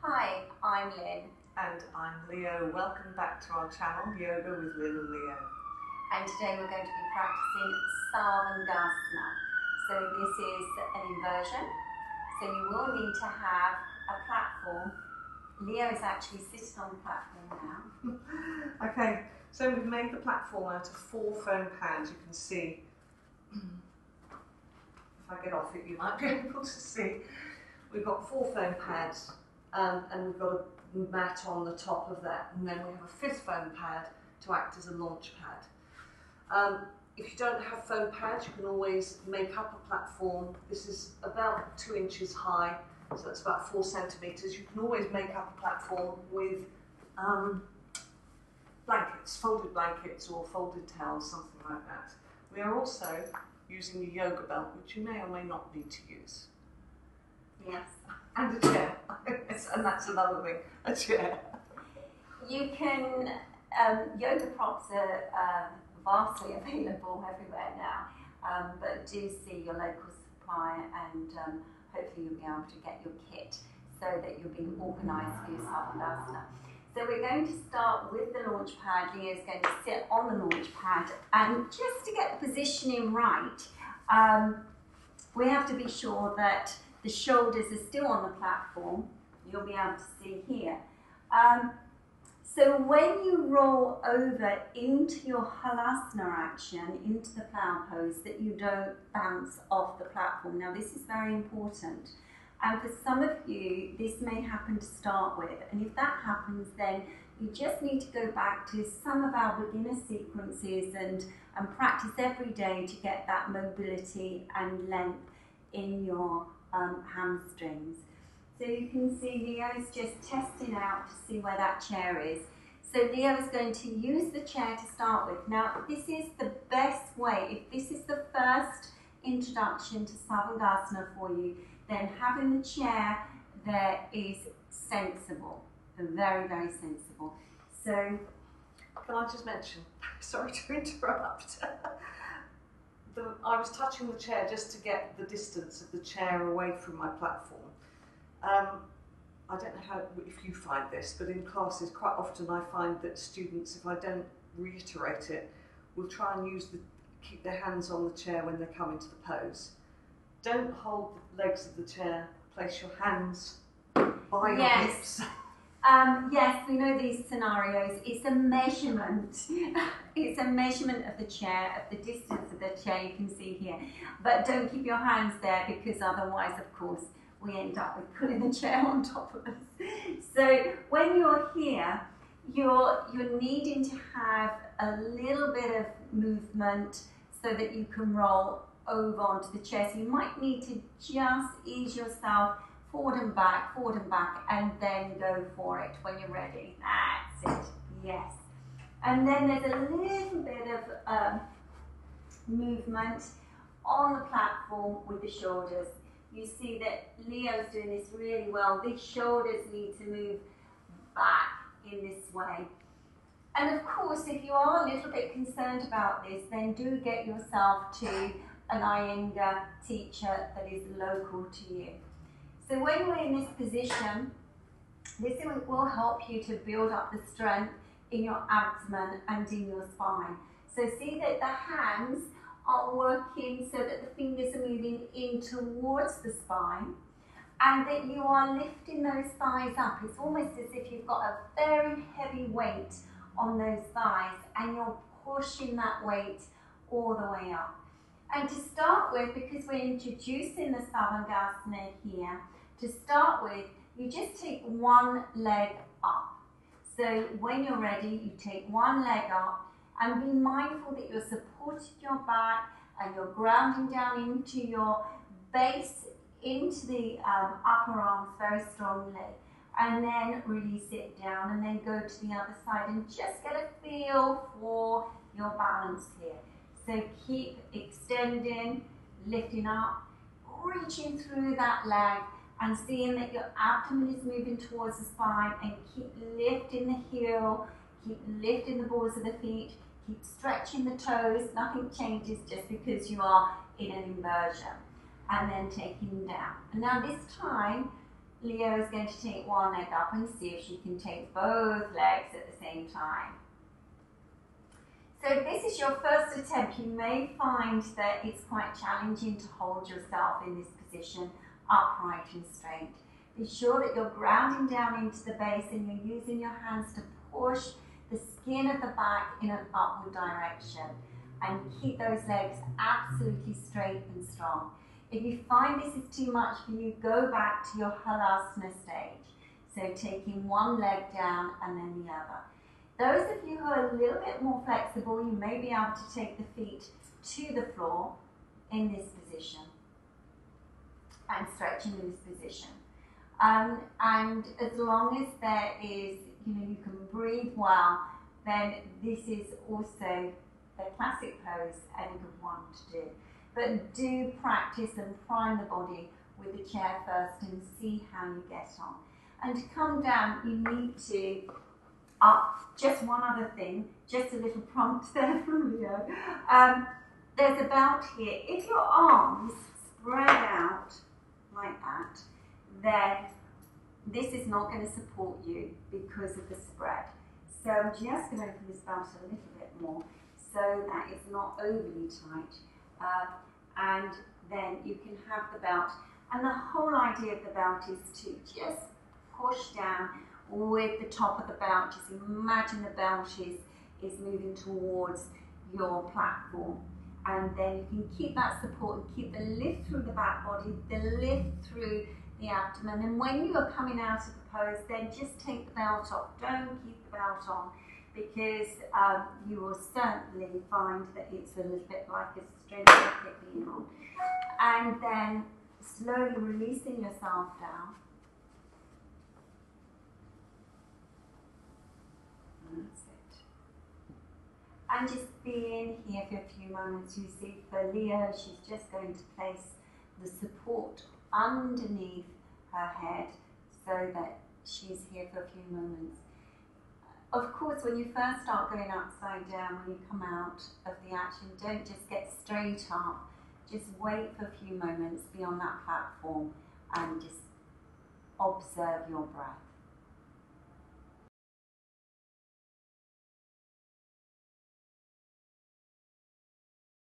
Hi, I'm Lynn. And I'm Leo. Welcome back to our channel, Yoga with Lynn and Leo. And today we're going to be practicing Savangasana. So this is an inversion. So you will need to have a platform. Leo is actually sitting on the platform now. Okay, so we've made the platform out of 4 foam pads. You can see, if I get off it you might be able to see. We've got 4 foam pads and we've got a mat on the top of that, and then we have a 5th foam pad to act as a launch pad. If you don't have foam pads, you can always make up a platform. This is about 2 inches high, so that's about 4 centimetres. You can always make up a platform with blankets, folded blankets or folded towels, something like that. We are also using a yoga belt, which you may or may not need to use. Yes. And a chair. And that's another thing, a chair. You can, yoga props are vastly available everywhere now, but do see your local supplier and hopefully you'll be able to get your kit so that you're being organised for your Savangasana. So we're going to start with the launch pad. Leo's going to sit on the launch pad, and just to get the positioning right, we have to be sure that the shoulders are still on the platform. You'll be able to see here. So when you roll over into your halasana action, into the plow pose, that you don't bounce off the platform. Now this is very important. And for some of you, this may happen to start with. And if that happens, then you just need to go back to some of our beginner sequences and practice every day to get that mobility and length in your hamstrings. So you can see Leo's just testing out to see where that chair is. So Leo is going to use the chair to start with. Now this is the best way. If this is the first introduction to Savangasana for you, then having the chair there is sensible. Very, very sensible. So can I just mention, sorry to interrupt, I was touching the chair just to get the distance of the chair away from my platform. I don't know how, if you find this, but in classes quite often I find that students, if I don't reiterate it, will try and keep their hands on the chair when they come into the pose. Don't hold the legs of the chair, place your hands by your hips. Yes, we know these scenarios. It's a measurement. It's a measurement of the chair, of the distance of the chair you can see here. But don't keep your hands there, because otherwise, of course, we end up with putting the chair on top of us. So when you're here, you're needing to have a little bit of movement so that you can roll over onto the chair. So you might need to just ease yourself forward and back, and then go for it when you're ready. That's it, yes. And then there's a little bit of movement on the platform with the shoulders. You see that Leo's doing this really well. These shoulders need to move back in this way. And of course, if you are a little bit concerned about this, then do get yourself to an Iyengar teacher that is local to you. So when we're in this position, this will help you to build up the strength in your abdomen and in your spine. So see that the hands are working so that the fingers are moving in towards the spine, and that you are lifting those thighs up. It's almost as if you've got a very heavy weight on those thighs and you're pushing that weight all the way up. And to start with, because we're introducing the Savangasana here, to start with, you just take one leg up. So when you're ready, you take one leg up, and be mindful that you're supporting your back and you're grounding down into your base, into the upper arms very strongly. And then release it down, and then go to the other side and just get a feel for your balance here. So keep extending, lifting up, reaching through that leg, and seeing that your abdomen is moving towards the spine, and keep lifting the heel, keep lifting the balls of the feet, keep stretching the toes. Nothing changes just because you are in an inversion. And then taking down. And now this time, Leo is going to take one leg up and see if she can take both legs at the same time. So if this is your first attempt, you may find that it's quite challenging to hold yourself in this position upright and straight. Be sure that you're grounding down into the base and you're using your hands to push the skin of the back in an upward direction, and keep those legs absolutely straight and strong. If you find this is too much for you, go back to your Halasana stage. So taking one leg down and then the other. Those of you who are a little bit more flexible, you may be able to take the feet to the floor in this position and stretching in this position. And as long as there is, you can breathe well, then this is also the classic pose and a good one to do. But do practice and prime the body with the chair first and see how you get on. And to come down, you need to just one other thing, just a little prompt there from Leo. There's a belt here. If your arms spread out like that, then this is not going to support you because of the spread. So I'm just going to open this belt a little bit more so that it's not overly tight. And then you can have the belt. And the whole idea of the belt is to just push down with the top of the belt. Just imagine the belt is moving towards your platform. And then you can keep that support and keep the lift through the back body, the lift through the abdomen. And when you are coming out of the pose, then just take the belt off. Don't keep the belt on, because you will certainly find that it's a little bit like a straight jacket being on. And then slowly releasing yourself down. That's it. And just being here for a few moments. You see, for Leo, she's just going to place the support underneath her head so that she's here for a few moments. Of course, when you first start going upside down, when you come out of the action, don't just get straight up. Just wait for a few moments, be on that platform and just observe your breath.